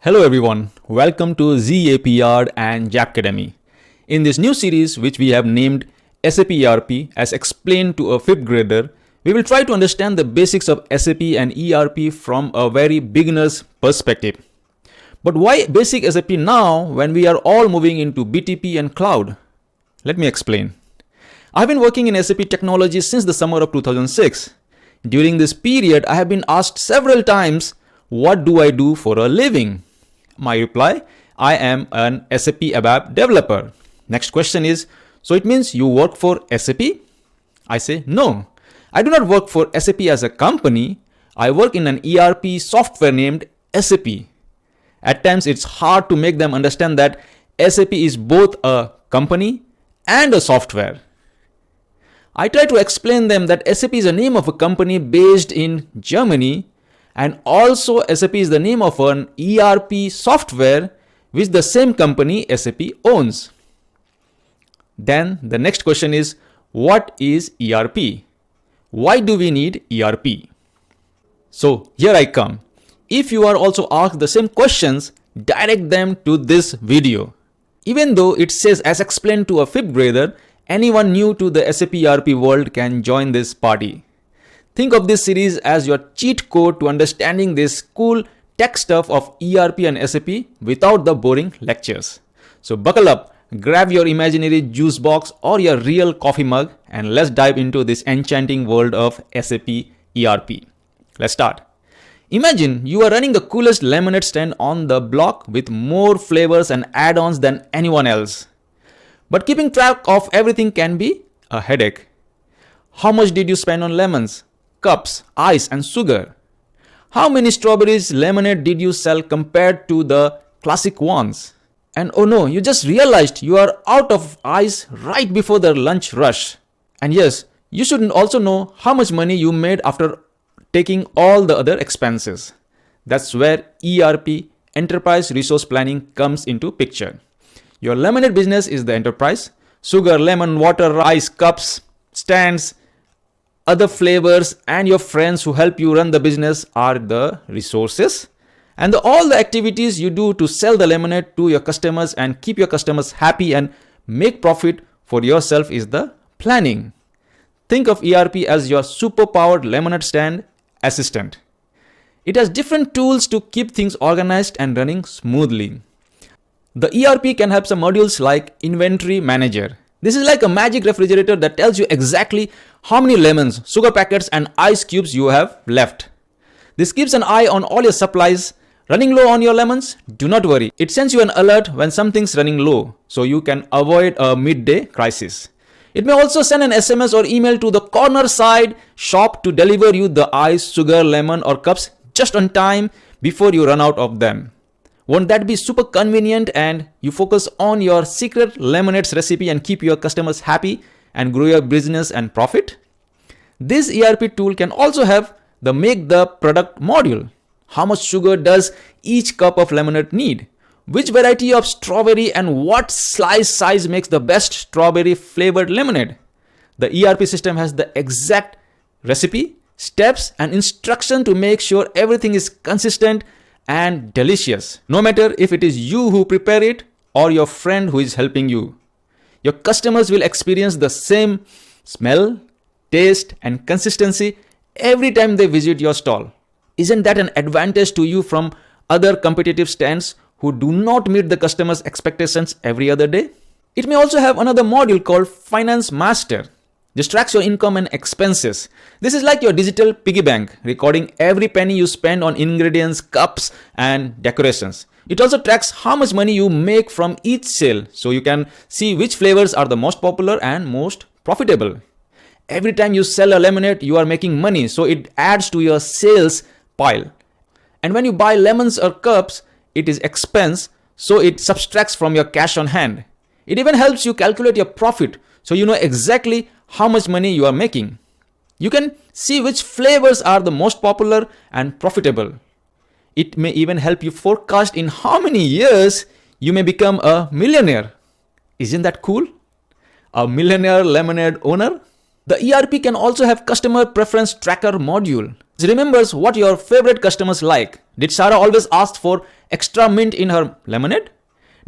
Hello everyone, welcome to ZAPR and Japcademy. In this new series which we have named SAP ERP as explained to a 5th grader, we will try to understand the basics of SAP and ERP from a very beginner's perspective. But why basic SAP now when we are all moving into BTP and cloud? Let me explain. I've been working in SAP technology since the summer of 2006. During this period, I have been asked several times, what do I do for a living? My reply, I am an SAP abap developer. Next question is, so it means you work for SAP? I say, no, I do not work for SAP as a company. I work in an ERP software named SAP. At times, it's hard to make them understand that SAP is both a company and a software. I try to explain them that SAP is a name of a company based in Germany, and also SAP is the name of an ERP software which the same company SAP owns. Then the next question is, what is ERP? Why do we need ERP? So here I come. If you are also asked the same questions, direct them to this video. Even though it says as explained to a 5th grader, anyone new to the SAP ERP world can join this party. Think of this series as your cheat code to understanding this cool tech stuff of ERP and SAP without the boring lectures. So buckle up, grab your imaginary juice box or your real coffee mug, and let's dive into this enchanting world of SAP ERP. Let's start. Imagine you are running the coolest lemonade stand on the block with more flavors and add-ons than anyone else. But keeping track of everything can be a headache. How much did you spend on lemons, cups, ice and sugar? How many strawberries lemonade did you sell compared to the classic ones? And oh no, you just realized you are out of ice right before the lunch rush. And yes, you should also know how much money you made after taking all the other expenses. That's where ERP, Enterprise Resource Planning, comes into picture. Your lemonade business is the enterprise. Sugar, lemon, water, ice, cups, stands, other flavors and your friends who help you run the business are the resources. And all the activities you do to sell the lemonade to your customers and keep your customers happy and make profit for yourself is the planning. Think of ERP as your superpowered lemonade stand assistant. It has different tools to keep things organized and running smoothly. The ERP can have some modules like Inventory Manager. This is like a magic refrigerator that tells you exactly how many lemons, sugar packets and ice cubes you have left. This keeps an eye on all your supplies. Running low on your lemons? Do not worry. It sends you an alert when something's running low so you can avoid a midday crisis. It may also send an SMS or email to the corner side shop to deliver you the ice, sugar, lemon or cups just on time before you run out of them. Won't that be super convenient, and you focus on your secret lemonades recipe and keep your customers happy and grow your business and profit? This ERP tool can also have the make the product module. How much sugar does each cup of lemonade need? Which variety of strawberry and what slice size makes the best strawberry flavored lemonade? The ERP system has the exact recipe, steps and instruction to make sure everything is consistent and delicious, no matter if it is you who prepare it or your friend who is helping you. Your customers will experience the same smell, taste and consistency every time they visit your stall. Isn't that an advantage to you from other competitive stands who do not meet the customer's expectations every other day? It may also have another module called Finance Master. This tracks your income and expenses. This is like your digital piggy bank, recording every penny you spend on ingredients, cups, and decorations. It also tracks how much money you make from each sale, so you can see which flavors are the most popular and most profitable. Every time you sell a lemonade, you are making money, so it adds to your sales pile. And when you buy lemons or cups, it is expense, so it subtracts from your cash on hand. It even helps you calculate your profit, so you know exactly how much money you are making. You can see which flavors are the most popular and profitable. It may even help you forecast in how many years you may become a millionaire. Isn't that cool? A millionaire lemonade owner? The ERP can also have customer preference tracker module. It remembers what your favorite customers like. Did Sarah always ask for extra mint in her lemonade?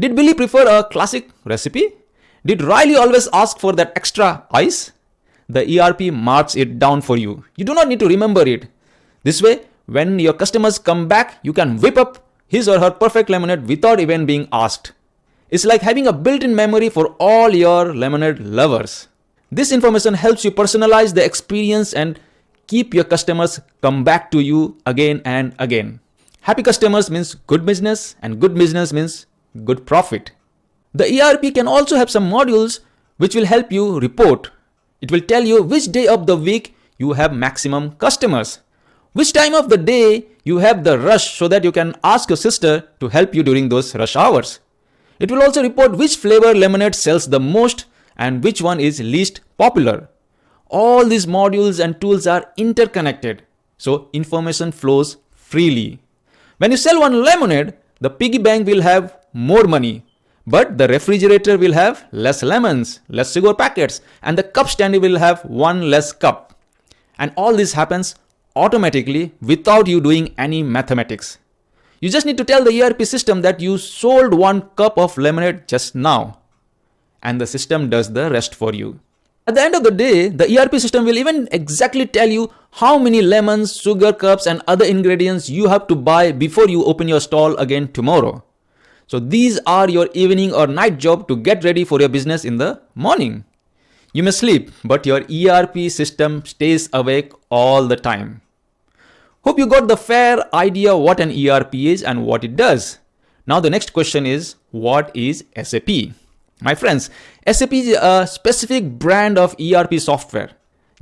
Did Billy prefer a classic recipe? Did Riley always ask for that extra ice? The ERP marks it down for you. You do not need to remember it. This way, when your customers come back, you can whip up his or her perfect lemonade without even being asked. It's like having a built-in memory for all your lemonade lovers. This information helps you personalize the experience and keep your customers come back to you again and again. Happy customers means good business, and good business means good profit. The ERP can also have some modules which will help you report. It will tell you which day of the week you have maximum customers, which time of the day you have the rush, so that you can ask your sister to help you during those rush hours. It will also report which flavor lemonade sells the most and which one is least popular. All these modules and tools are interconnected, so information flows freely. When you sell one lemonade, the piggy bank will have more money, but the refrigerator will have less lemons, less sugar packets, and the cup stand will have one less cup. And all this happens automatically without you doing any mathematics. You just need to tell the ERP system that you sold 1 cup of lemonade just now, and the system does the rest for you. At the end of the day, the ERP system will even exactly tell you how many lemons, sugar cups, and other ingredients you have to buy before you open your stall again tomorrow. So these are your evening or night job to get ready for your business in the morning. You may sleep, but your ERP system stays awake all the time. Hope you got the fair idea what an ERP is and what it does. Now the next question is, what is SAP? My friends, SAP is a specific brand of ERP software.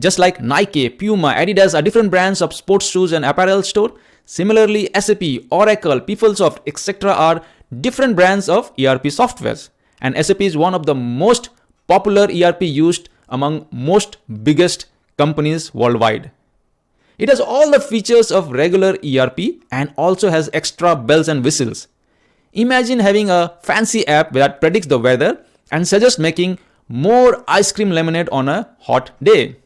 Just like Nike, Puma, Adidas are different brands of sports shoes and apparel store, similarly SAP, Oracle, PeopleSoft, etc. are different brands of ERP softwares. And SAP is one of the most popular ERP used among most biggest companies worldwide. It has all the features of regular ERP and also has extra bells and whistles. Imagine having a fancy app that predicts the weather and suggests making more ice cream lemonade on a hot day.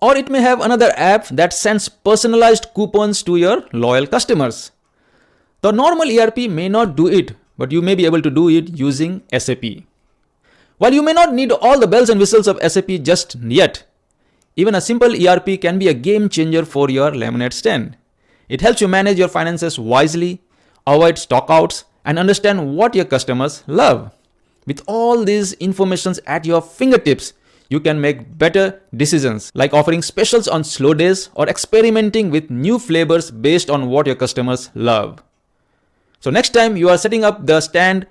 Or it may have another app that sends personalized coupons to your loyal customers. The normal ERP may not do it, but you may be able to do it using SAP. While you may not need all the bells and whistles of SAP just yet, even a simple ERP can be a game changer for your lemonade stand. It helps you manage your finances wisely, avoid stockouts, and understand what your customers love. With all these informations at your fingertips, you can make better decisions, like offering specials on slow days or experimenting with new flavors based on what your customers love. So next time you are setting up the stand,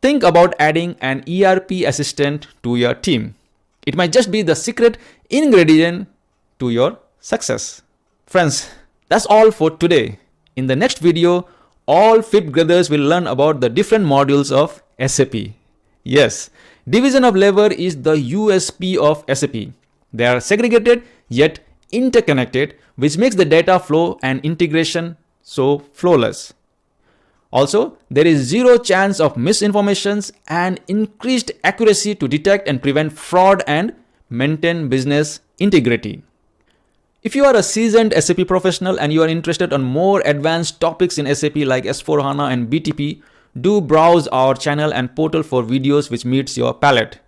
think about adding an ERP assistant to your team. It might just be the secret ingredient to your success. Friends, that's all for today. In the next video, all fifth graders will learn about the different modules of SAP. Yes, division of labor is the USP of SAP. They are segregated yet interconnected, which makes the data flow and integration so flawless. Also, there is zero chance of misinformations and increased accuracy to detect and prevent fraud and maintain business integrity. If you are a seasoned SAP professional and you are interested in more advanced topics in SAP like S/4HANA and BTP, do browse our channel and portal for videos which meets your palate.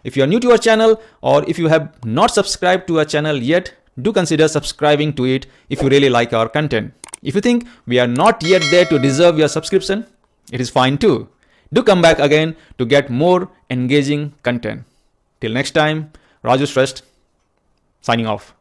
If you are new to our channel or if you have not subscribed to our channel yet, do consider subscribing to it if you really like our content. If you think we are not yet there to deserve your subscription, it is fine too. Do come back again to get more engaging content. Till next time, Raju Shrestha, signing off.